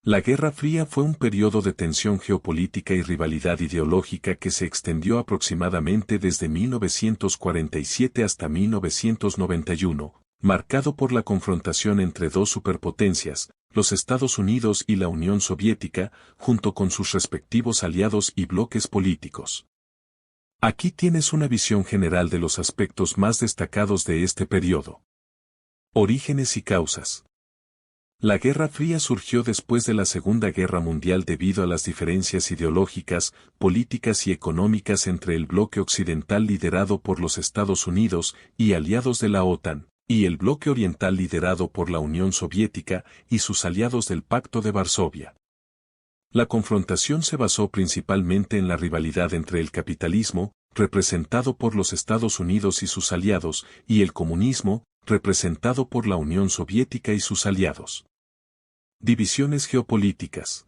La Guerra Fría fue un periodo de tensión geopolítica y rivalidad ideológica que se extendió aproximadamente desde 1947 hasta 1991, marcado por la confrontación entre dos superpotencias, los Estados Unidos y la Unión Soviética, junto con sus respectivos aliados y bloques políticos. Aquí tienes una visión general de los aspectos más destacados de este periodo. Orígenes y causas. La Guerra Fría surgió después de la Segunda Guerra Mundial debido a las diferencias ideológicas, políticas y económicas entre el bloque occidental liderado por los Estados Unidos y aliados de la OTAN, y el bloque oriental liderado por la Unión Soviética y sus aliados del Pacto de Varsovia. La confrontación se basó principalmente en la rivalidad entre el capitalismo, representado por los Estados Unidos y sus aliados, y el comunismo, representado por la Unión Soviética y sus aliados. Divisiones geopolíticas.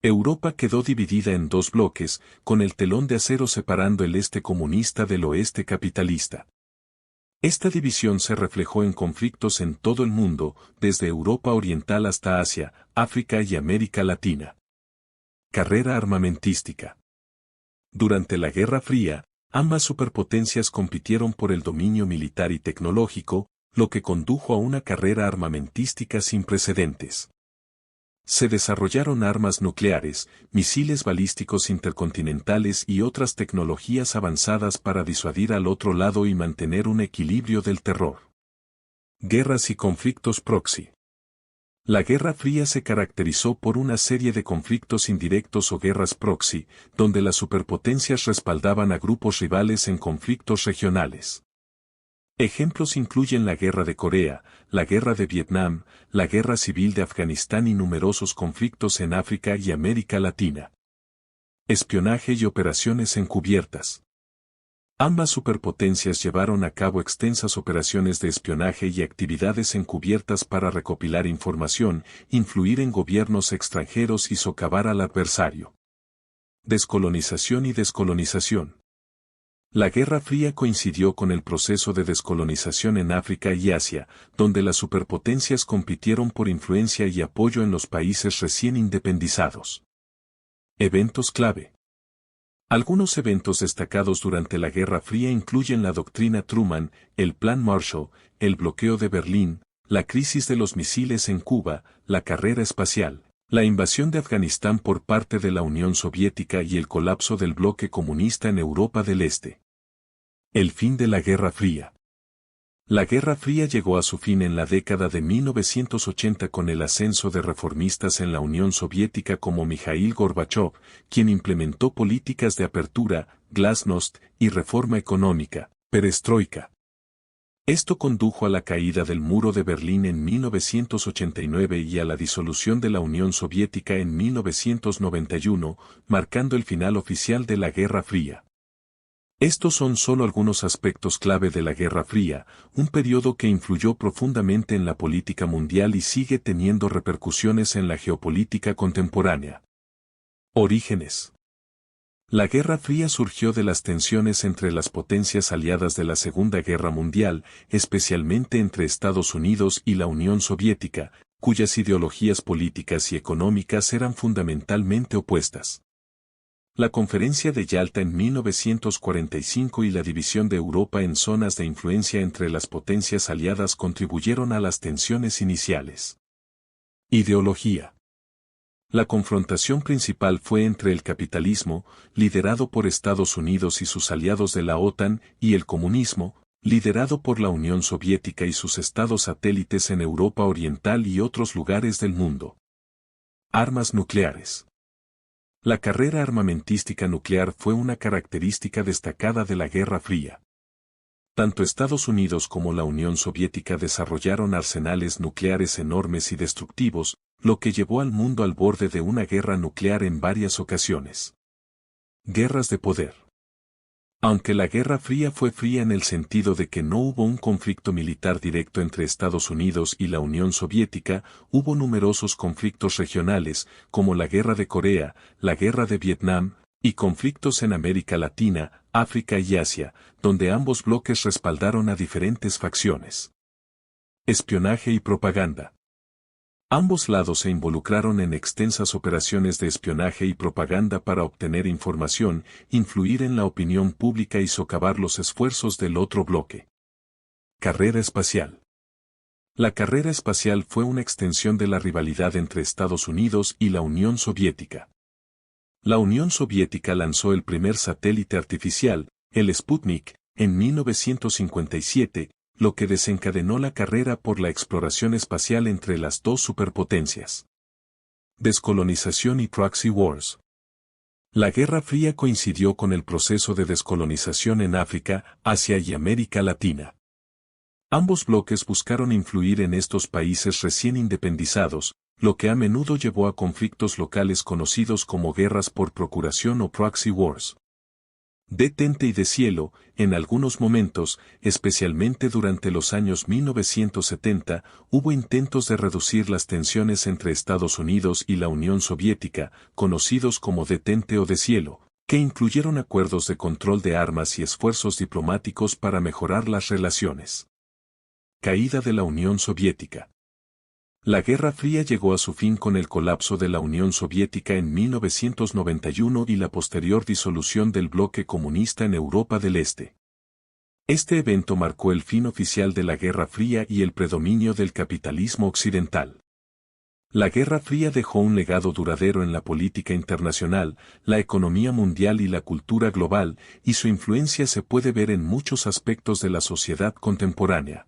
Europa quedó dividida en dos bloques, con el telón de acero separando el este comunista del oeste capitalista. Esta división se reflejó en conflictos en todo el mundo, desde Europa Oriental hasta Asia, África y América Latina. Carrera armamentística. Durante la Guerra Fría, ambas superpotencias compitieron por el dominio militar y tecnológico, lo que condujo a una carrera armamentística sin precedentes. Se desarrollaron armas nucleares, misiles balísticos intercontinentales y otras tecnologías avanzadas para disuadir al otro lado y mantener un equilibrio del terror. Guerras y conflictos proxy. La Guerra Fría se caracterizó por una serie de conflictos indirectos o guerras proxy, donde las superpotencias respaldaban a grupos rivales en conflictos regionales. Ejemplos incluyen la Guerra de Corea, la Guerra de Vietnam, la Guerra Civil de Afganistán y numerosos conflictos en África y América Latina. Espionaje y operaciones encubiertas. Ambas superpotencias llevaron a cabo extensas operaciones de espionaje y actividades encubiertas para recopilar información, influir en gobiernos extranjeros y socavar al adversario. Descolonización y descolonización. La Guerra Fría coincidió con el proceso de descolonización en África y Asia, donde las superpotencias compitieron por influencia y apoyo en los países recién independizados. Eventos clave. Algunos eventos destacados durante la Guerra Fría incluyen la doctrina Truman, el Plan Marshall, el bloqueo de Berlín, la crisis de los misiles en Cuba, la carrera espacial, la invasión de Afganistán por parte de la Unión Soviética y el colapso del bloque comunista en Europa del Este. El fin de la Guerra Fría. La Guerra Fría llegó a su fin en la década de 1980 con el ascenso de reformistas en la Unión Soviética como Mikhail Gorbachov, quien implementó políticas de apertura, glasnost y reforma económica, perestroika. Esto condujo a la caída del muro de Berlín en 1989 y a la disolución de la Unión Soviética en 1991, marcando el final oficial de la Guerra Fría. Estos son solo algunos aspectos clave de la Guerra Fría, un periodo que influyó profundamente en la política mundial y sigue teniendo repercusiones en la geopolítica contemporánea. Orígenes. La Guerra Fría surgió de las tensiones entre las potencias aliadas de la Segunda Guerra Mundial, especialmente entre Estados Unidos y la Unión Soviética, cuyas ideologías políticas y económicas eran fundamentalmente opuestas. La Conferencia de Yalta en 1945 y la división de Europa en zonas de influencia entre las potencias aliadas contribuyeron a las tensiones iniciales. Ideología. La confrontación principal fue entre el capitalismo, liderado por Estados Unidos y sus aliados de la OTAN, y el comunismo, liderado por la Unión Soviética y sus estados satélites en Europa Oriental y otros lugares del mundo. Armas nucleares. La carrera armamentística nuclear fue una característica destacada de la Guerra Fría. Tanto Estados Unidos como la Unión Soviética desarrollaron arsenales nucleares enormes y destructivos, lo que llevó al mundo al borde de una guerra nuclear en varias ocasiones. Guerras de poder. Aunque la Guerra Fría fue fría en el sentido de que no hubo un conflicto militar directo entre Estados Unidos y la Unión Soviética, hubo numerosos conflictos regionales, como la Guerra de Corea, la Guerra de Vietnam, y conflictos en América Latina, África y Asia, donde ambos bloques respaldaron a diferentes facciones. Espionaje y propaganda. Ambos lados se involucraron en extensas operaciones de espionaje y propaganda para obtener información, influir en la opinión pública y socavar los esfuerzos del otro bloque. Carrera espacial. La carrera espacial fue una extensión de la rivalidad entre Estados Unidos y la Unión Soviética. La Unión Soviética lanzó el primer satélite artificial, el Sputnik, en 1957, lo que desencadenó la carrera por la exploración espacial entre las dos superpotencias. Descolonización y proxy wars. La Guerra Fría coincidió con el proceso de descolonización en África, Asia y América Latina. Ambos bloques buscaron influir en estos países recién independizados, lo que a menudo llevó a conflictos locales conocidos como guerras por procuración o proxy wars. Detente y deshielo, en algunos momentos, especialmente durante los años 1970, hubo intentos de reducir las tensiones entre Estados Unidos y la Unión Soviética, conocidos como detente o deshielo, que incluyeron acuerdos de control de armas y esfuerzos diplomáticos para mejorar las relaciones. Caída de la Unión Soviética. La Guerra Fría llegó a su fin con el colapso de la Unión Soviética en 1991 y la posterior disolución del bloque comunista en Europa del Este. Este evento marcó el fin oficial de la Guerra Fría y el predominio del capitalismo occidental. La Guerra Fría dejó un legado duradero en la política internacional, la economía mundial y la cultura global, y su influencia se puede ver en muchos aspectos de la sociedad contemporánea.